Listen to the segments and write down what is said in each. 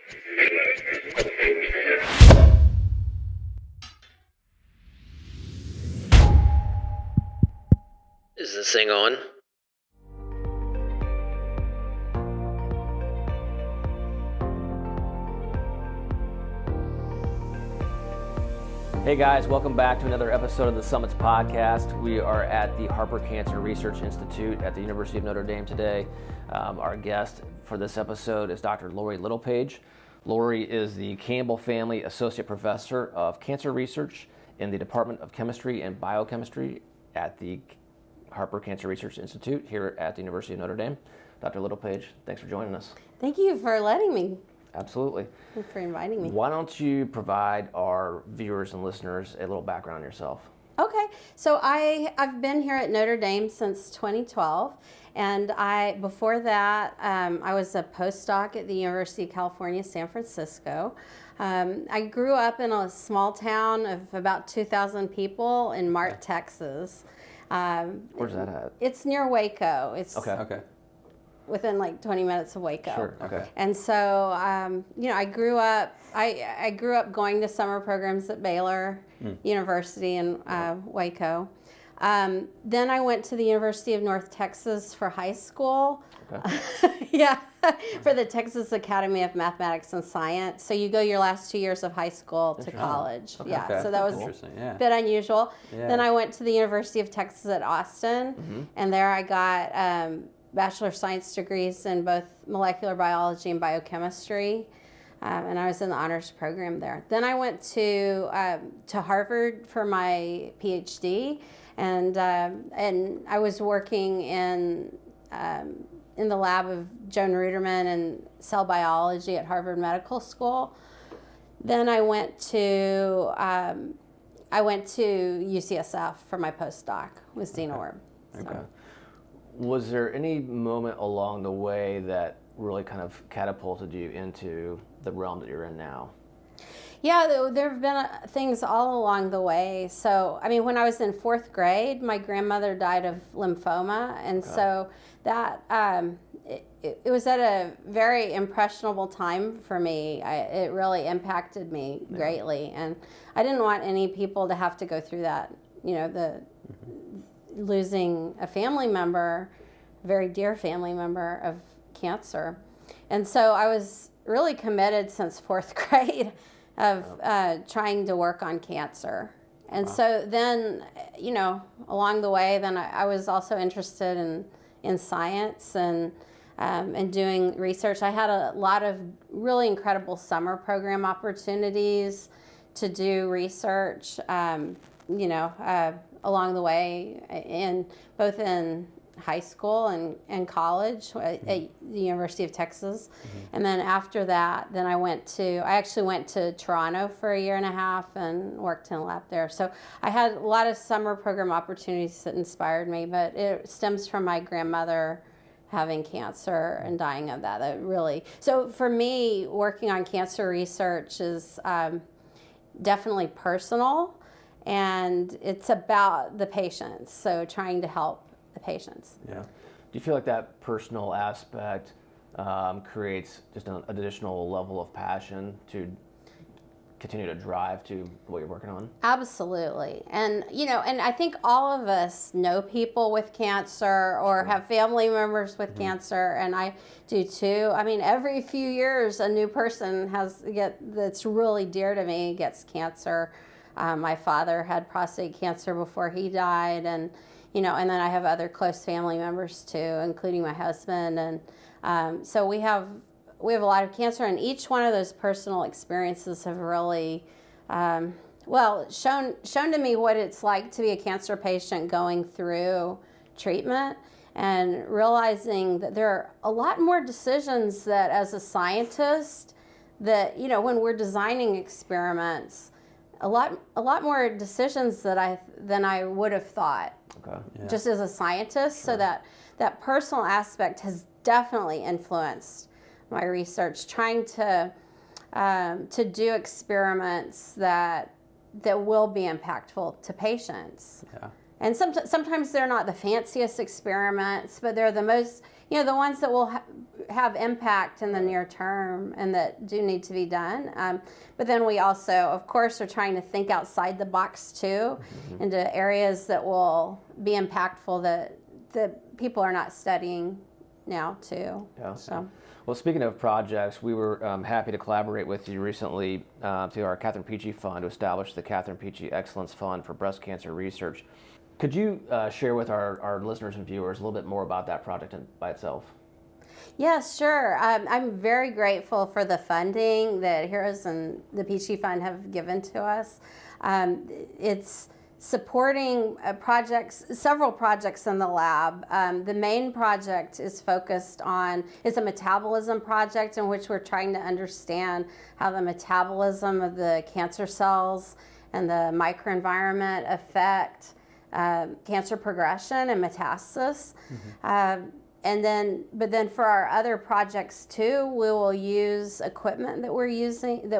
Is this thing on? Hey guys, welcome back to another episode of the Summits Podcast. We are at the Harper Cancer Research Institute at the University of Notre Dame today. Our guest for this episode is Dr. Laurie Littlepage. Laurie is the Campbell Family Associate Professor of Cancer Research in the Department of Chemistry and Biochemistry at the Harper Cancer Research Institute here at the University of Notre Dame. Dr. Littlepage, thanks for joining us. Thank you for letting me. Absolutely. Thanks for inviting me. Why don't you provide our viewers and listeners a little background on yourself? Okay, so I've been here at Notre Dame since 2012, and before that I was a postdoc at the University of California, San Francisco. I grew up in a small town of about 2,000 people in Mart, Texas. Where's that at? It's near Waco. It's Okay. within like 20 minutes of Waco. Sure. Okay. And so, I grew up. I grew up going to summer programs at Baylor University in Waco. Then I went to the University of North Texas for high school. Okay. For the Texas Academy of Mathematics and Science. So you go your last 2 years of high school to college. Okay. Yeah. So that was interesting. Yeah. a bit unusual. Yeah. Then I went to the University of Texas at Austin, and there I got Bachelor of Science degrees in both molecular biology and biochemistry, and I was in the honors program there. Then I went to Harvard for my PhD, and I was working in the lab of Joan Ruderman in cell biology at Harvard Medical School. Then I went to UCSF for my postdoc with Dean Orb. So. Okay. Was there any moment along the way that really kind of catapulted you into the realm that you're in now? Yeah, there have been things all along the way. So, I mean, when I was in fourth grade, my grandmother died of lymphoma, and so that it was at a very impressionable time for me. It really impacted me greatly, and I didn't want any people to have to go through that. Losing a family member, a very dear family member, of cancer. And so I was really committed since fourth grade of trying to work on cancer. And so then, along the way, then I was also interested in science and doing research. I had a lot of really incredible summer program opportunities to do research, along the way, both in high school and college at the University of Texas. And then after that, then I actually went to Toronto for a year and a half and worked in a lab there. So I had a lot of summer program opportunities that inspired me, but it stems from my grandmother having cancer and dying of that. So for me, working on cancer research is definitely personal. And it's about the patients, so trying to help the patients. Yeah. Do you feel like that personal aspect creates just an additional level of passion to continue to drive to what you're working on? Absolutely. And, and I think all of us know people with cancer or have family members with cancer, and I do too. I mean, every few years, a new person that's really dear to me gets cancer. My father had prostate cancer before he died, and then I have other close family members too, including my husband, and so we have a lot of cancer, and each one of those personal experiences have really, shown to me what it's like to be a cancer patient going through treatment, and realizing that there are a lot more decisions that, as a scientist, that when we're designing experiments. A lot more decisions than I would have thought, just as a scientist. Sure. So that personal aspect has definitely influenced my research, trying to do experiments that will be impactful to patients. Yeah. And sometimes they're not the fanciest experiments, but they're the most, the ones that will have impact in the near term and that do need to be done. But then we also, of course, are trying to think outside the box too, into areas that will be impactful that people are not studying now too. Yeah. So. Well, speaking of projects, we were happy to collaborate with you recently through our Catherine Peachy Fund to establish the Catherine Peachy Excellence Fund for Breast Cancer Research. Could you share with our listeners and viewers a little bit more about that project by itself? Yes, sure. I'm very grateful for the funding that Heroes and the Peachy Fund have given to us. It's supporting several projects in the lab. The main project is focused on, it's a metabolism project in which we're trying to understand how the metabolism of the cancer cells and the microenvironment affect cancer progression and metastasis. But then for our other projects too, we will use equipment that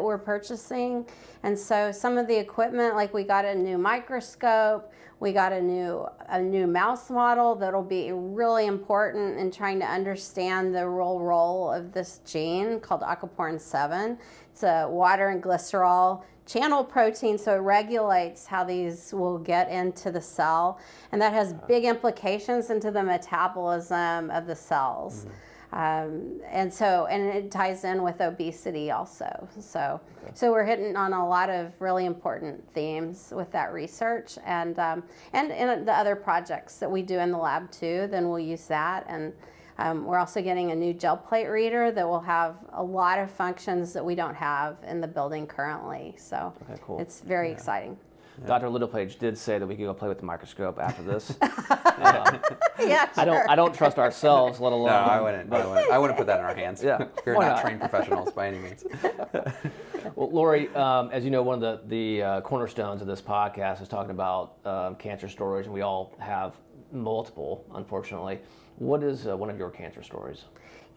we're purchasing. And so some of the equipment, like we got a new microscope, we got a new mouse model that'll be really important in trying to understand the role of this gene called aquaporin 7. It's a water and glycerol channel protein, so it regulates how these will get into the cell, and that has big implications into the metabolism of the cells. And it ties in with obesity also. So we're hitting on a lot of really important themes with that research, and in the other projects that we do in the lab too. Then we'll use that, and we're also getting a new gel plate reader that will have a lot of functions that we don't have in the building currently. So cool. It's very exciting. Yeah. Dr. Littlepage did say that we could go play with the microscope after this. Yeah, sure. I don't trust ourselves, let alone. No, I wouldn't put that in our hands. Yeah. We're not trained professionals by any means. Well, Laurie, as you know, one of the cornerstones of this podcast is talking about cancer stories, and we all have multiple, unfortunately. What is one of your cancer stories?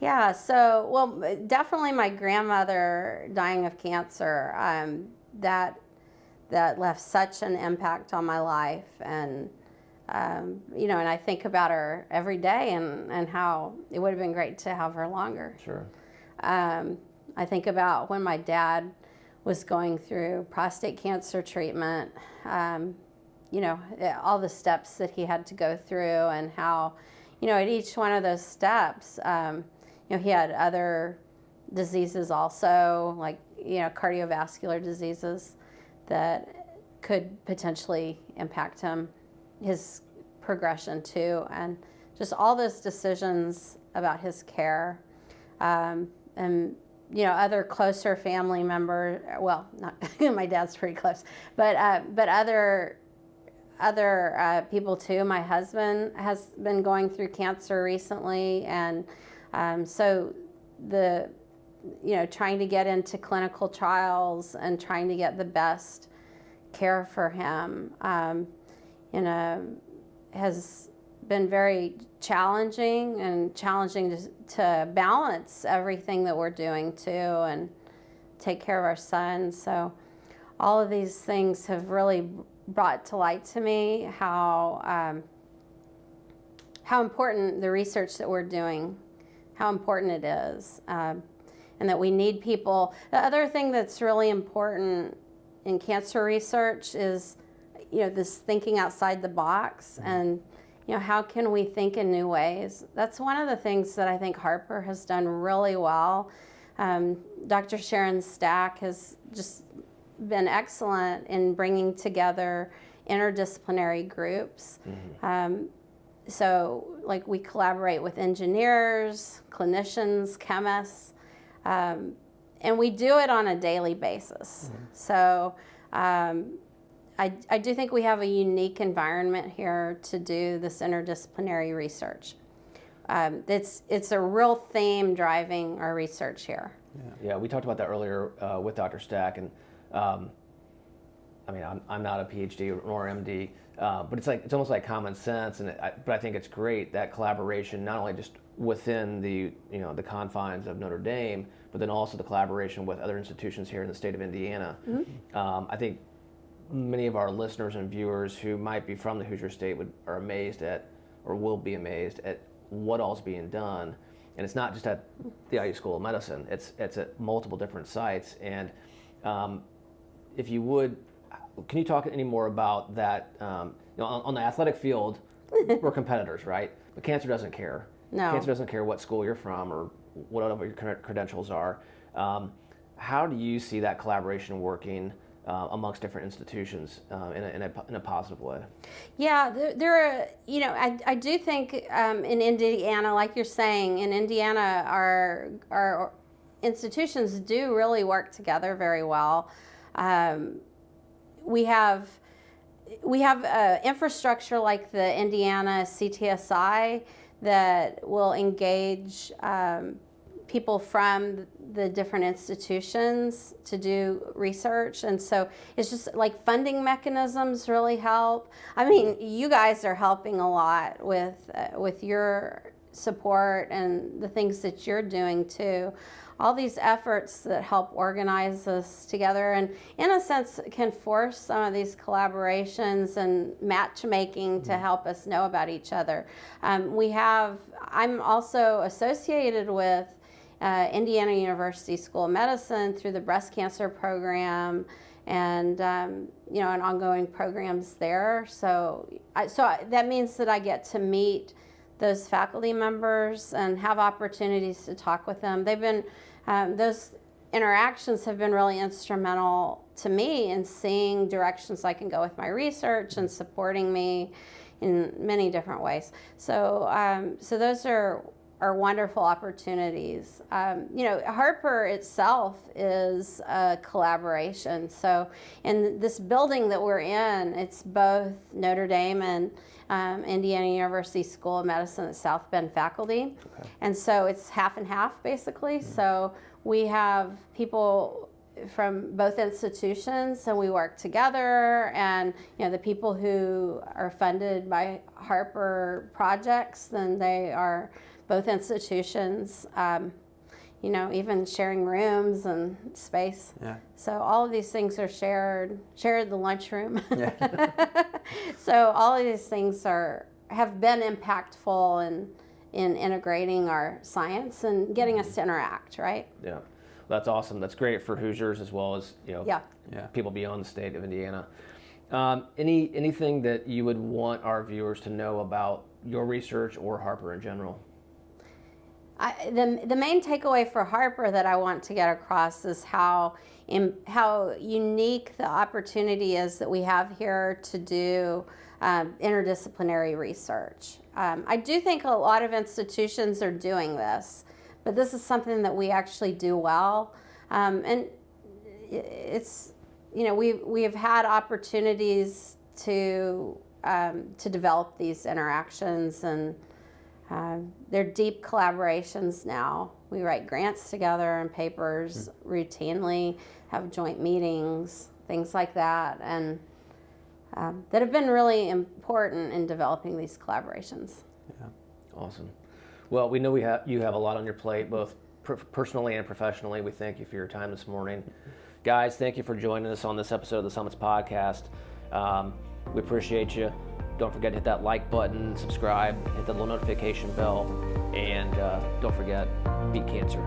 Yeah, so, definitely my grandmother dying of cancer, that left such an impact on my life. And, and I think about her every day and how it would have been great to have her longer. Sure. I think about when my dad was going through prostate cancer treatment, all the steps that he had to go through, and how, at each one of those steps, he had other diseases also, like, cardiovascular diseases that could potentially impact his progression too. And just all those decisions about his care, and, other closer family members, well, not my dad's pretty close, but other people too. My husband has been going through cancer recently, and so trying to get into clinical trials and trying to get the best care for him, has been very challenging to balance everything that we're doing too, and take care of our son. So all of these things have really brought to light to me how important the research that we're doing, how important it is, and that we need people. The other thing that's really important in cancer research is, this thinking outside the box, and how can we think in new ways? That's one of the things that I think Harper has done really well. Dr. Sharon Stack has just been excellent in bringing together interdisciplinary groups. So, like, we collaborate with engineers, clinicians, chemists, and we do it on a daily basis. So I do think we have a unique environment here to do this interdisciplinary research. It's a real theme driving our research here. Yeah, we talked about that earlier with Dr. Stack, and I'm not a PhD nor MD, but it's almost like common sense, but I think it's great that collaboration, not only just within the confines of Notre Dame, but then also the collaboration with other institutions here in the state of Indiana. I think many of our listeners and viewers who might be from the Hoosier State are amazed at, or will be amazed at, what all's being done. and it's not just at the IU School of Medicine. It's at multiple different sites. And if you would, can you talk any more about that? On the athletic field, we're competitors, right? But cancer doesn't care. No. Cancer doesn't care what school you're from or whatever your credentials are. How do you see that collaboration working amongst different institutions in a positive way? Yeah, there are, I do think in Indiana, like you're saying, in Indiana, our institutions do really work together very well. We have infrastructure like the Indiana CTSI that will engage people from the different institutions to do research, and so it's just like funding mechanisms really help. I mean, you guys are helping a lot with your support and the things that you're doing too. All these efforts that help organize us together and in a sense can force some of these collaborations and matchmaking to help us know about each other. I'm also associated with Indiana University School of Medicine through the breast cancer program and and ongoing programs there. So that means that I get to meet those faculty members and have opportunities to talk with them. They've been those interactions have been really instrumental to me in seeing directions I can go with my research and supporting me in many different ways. So those are wonderful opportunities. Harper itself is a collaboration. So in this building that we're in, it's both Notre Dame and Indiana University School of Medicine at South Bend faculty. Okay. And so it's half and half basically. Mm-hmm. So we have people from both institutions and we work together, and the people who are funded by Harper projects, then they are both institutions, even sharing rooms and space. Yeah. So all of these things are shared the lunchroom. Yeah. So all of these things have been impactful in integrating our science and getting us to interact, right? Yeah. That's awesome. That's great for Hoosiers as well as people beyond the state of Indiana. Anything that you would want our viewers to know about your research or Harper in general? The main takeaway for Harper that I want to get across is how unique the opportunity is that we have here to do interdisciplinary research. I do think a lot of institutions are doing this, but this is something that we actually do well, and it's we have had opportunities to develop these interactions, and they're deep collaborations now. We write grants together and papers routinely, have joint meetings, things like that, and that have been really important in developing these collaborations. Yeah, awesome. Well, we know you have a lot on your plate, both personally and professionally. We thank you for your time this morning. Guys, thank you for joining us on this episode of the Summits Podcast. We appreciate you. Don't forget to hit that like button, subscribe, hit the little notification bell, and don't forget, beat cancer.